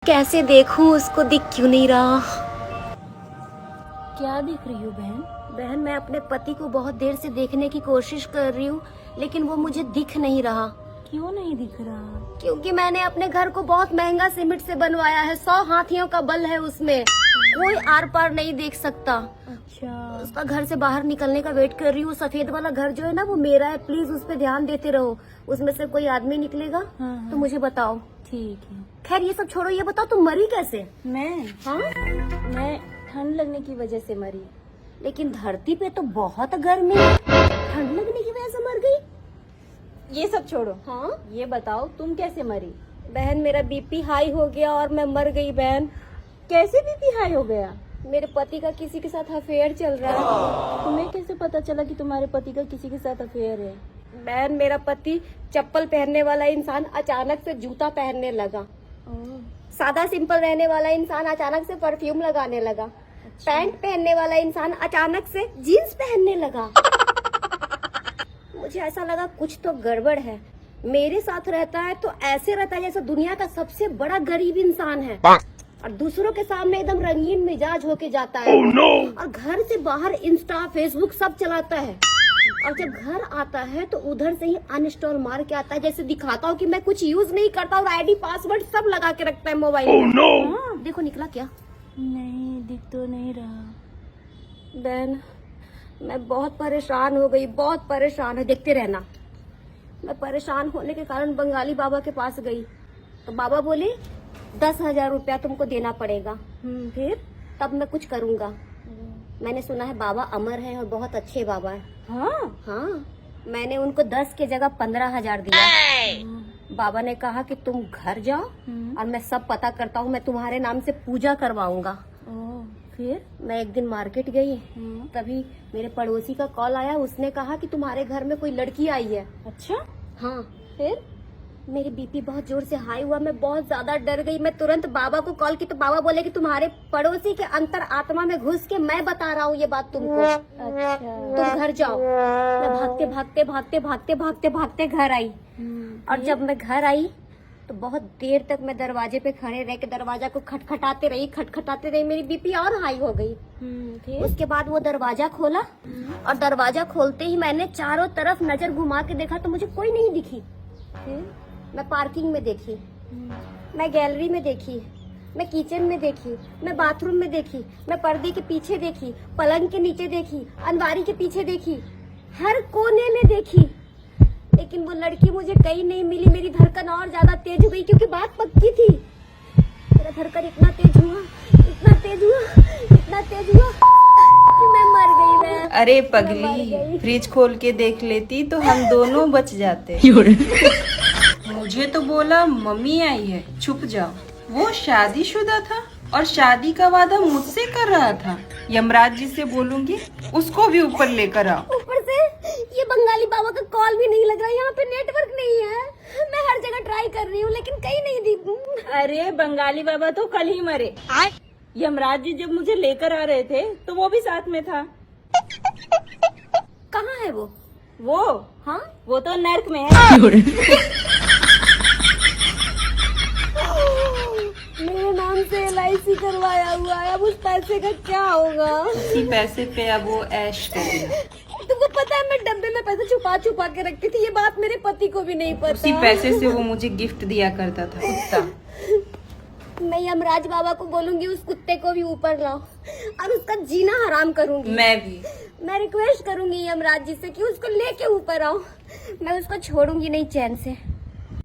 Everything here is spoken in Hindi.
कैसे देखूं उसको, दिख क्यों नहीं रहा। क्या देख रही हो बहन? बहन मैं अपने पति को बहुत देर से देखने की कोशिश कर रही हूँ, लेकिन वो मुझे दिख नहीं रहा। क्यों नहीं दिख रहा? क्योंकि मैंने अपने घर को बहुत महंगा सीमेंट से बनवाया है, 100 हाथियों का बल है उसमें, कोई आर पार नहीं देख सकता। अच्छा, उसका घर से बाहर निकलने का वेट कर रही हूँ। सफेद वाला घर जो है ना वो मेरा है, प्लीज उस पर ध्यान देते रहो। उसमें से कोई आदमी निकलेगा हाँ। तो मुझे बताओ। ठीक है। खैर ये सब छोड़ो, ये बताओ तुम मरी कैसे? मैं ठंड लगने की वजह से मरी। लेकिन धरती पे तो बहुत गर्मी है, ठंड लगने की वजह से मर गई? ये सब छोड़ो। हाँ ये बताओ तुम कैसे मरी? बहन मेरा बीपी हाई हो गया और मैं मर गई बहन। कैसे बीपी हाई हो गया? मेरे पति का किसी के साथ अफेयर चल रहा है। तुम्हें कैसे पता चला कि तुम्हारे पति का किसी के साथ अफेयर है? बहन मेरा पति चप्पल पहनने वाला इंसान अचानक से जूता पहनने लगा। सादा सिंपल रहने वाला इंसान अचानक से परफ्यूम लगाने लगा। पैंट पहनने वाला इंसान अचानक से जीन्स पहनने लगा। मुझे ऐसा लगा कुछ तो गड़बड़ है। मेरे साथ रहता है तो ऐसे रहता है जैसे दुनिया का सबसे बड़ा गरीब इंसान है, और दूसरों के सामने एकदम रंगीन मिजाज होके जाता है। और घर से बाहर इंस्टा फेसबुक सब चलाता है, और जब घर आता है तो उधर से ही अनइंस्टॉल मार के आता है, जैसे दिखाता हूँ कि मैं कुछ यूज नहीं करता, और आईडी पासवर्ड सब लगा के रखता है मोबाइल में। देखो निकला क्या? नहीं, दिख तो नहीं रहा। बहन मैं बहुत परेशान हो गई, बहुत परेशान है, देखते रहना। मैं परेशान होने के कारण बंगाली बाबा के पास गई, तो बाबा बोले 10,000 रुपया तुमको देना पड़ेगा। फिर? तब मैं कुछ करूँगा। मैंने सुना है बाबा अमर है और बहुत अच्छे बाबा है। हाँ, मैंने उनको 10 की जगह 15,000 दिया। बाबा ने कहा कि तुम घर जाओ और मैं सब पता करता हूँ, मैं तुम्हारे नाम से पूजा करवाऊंगा। फिर मैं एक दिन मार्केट गई, तभी मेरे पड़ोसी का कॉल आया। उसने कहा कि तुम्हारे घर में कोई लड़की आई है। अच्छा, हाँ। फिर मेरी बीपी बहुत जोर से हाई हुआ, मैं बहुत ज्यादा डर गई। मैं तुरंत बाबा को कॉल की तो बाबा बोले कि तुम्हारे पड़ोसी के अंतर आत्मा में घुस के मैं बता रहा हूँ ये बात तुमको। अच्छा, तुम घर जाओ। मैं भागते भागते भागते भागते भागते भागते घर आई, और जब मैं घर आई तो बहुत देर तक मैं दरवाजे पे खड़े रह के दरवाजा को खटखटाते रही। मेरी बीपी और हाई हो गई। फिर? उसके बाद वो दरवाजा खोला, और दरवाजा खोलते ही मैंने चारों तरफ नजर घुमा के देखा तो मुझे कोई नहीं दिखी। फिर? मैं पार्किंग में देखी, मैं गैलरी में देखी, मैं किचन में देखी, मैं बाथरूम में देखी, मैं पर्दे के पीछे देखी, पलंग के नीचे देखी, अलमारी के पीछे देखी, हर कोने में देखी, लेकिन वो लड़की मुझे कहीं नहीं मिली। मेरी धड़कन और ज्यादा तेज हो गई, क्योंकि बात पक्की थी। मेरा धड़कन इतना तेज हुआ कि मैं मर गई। मैं अरे पगली, फ्रिज खोल के देख लेती तो हम दोनों बच जाते। मुझे तो बोला मम्मी आई है, छुप जाओ। वो शादीशुदा था और शादी का वादा मुझसे कर रहा था। यमराज जी से बोलूंगी उसको भी ऊपर लेकर आओ। ऊपर से ये बंगाली बाबा का कॉल भी नहीं लग रहा, यहाँ पे नेटवर्क नहीं है। मैं हर जगह ट्राई कर रही हूँ लेकिन कहीं नहीं दी। अरे बंगाली बाबा तो कल ही मरे। यमराज जी जब मुझे लेकर आ रहे थे तो वो भी साथ में था। कहाँ है वो? हाँ, वो तो नर्क में है। मेरे नाम से LIC करवाया हुआ है, अब उस पैसे का क्या होगा? उसी पैसे पे अब वो ऐश करेगा। तुमको पता है मैं डब्बे में पैसे छुपा छुपा के रखती थी, ये बात मेरे पति को भी नहीं पता। उसी पैसे से वो मुझे गिफ्ट दिया करता था, कुत्ता। मैं यमराज बाबा को बोलूंगी उस कुत्ते को भी ऊपर लाओ और उसका जीना हराम करूंगी। मैं रिक्वेस्ट करूंगी यमराज जी से कि उसको लेके ऊपर आओ। मैं उसको छोड़ूंगी नहीं चैन से।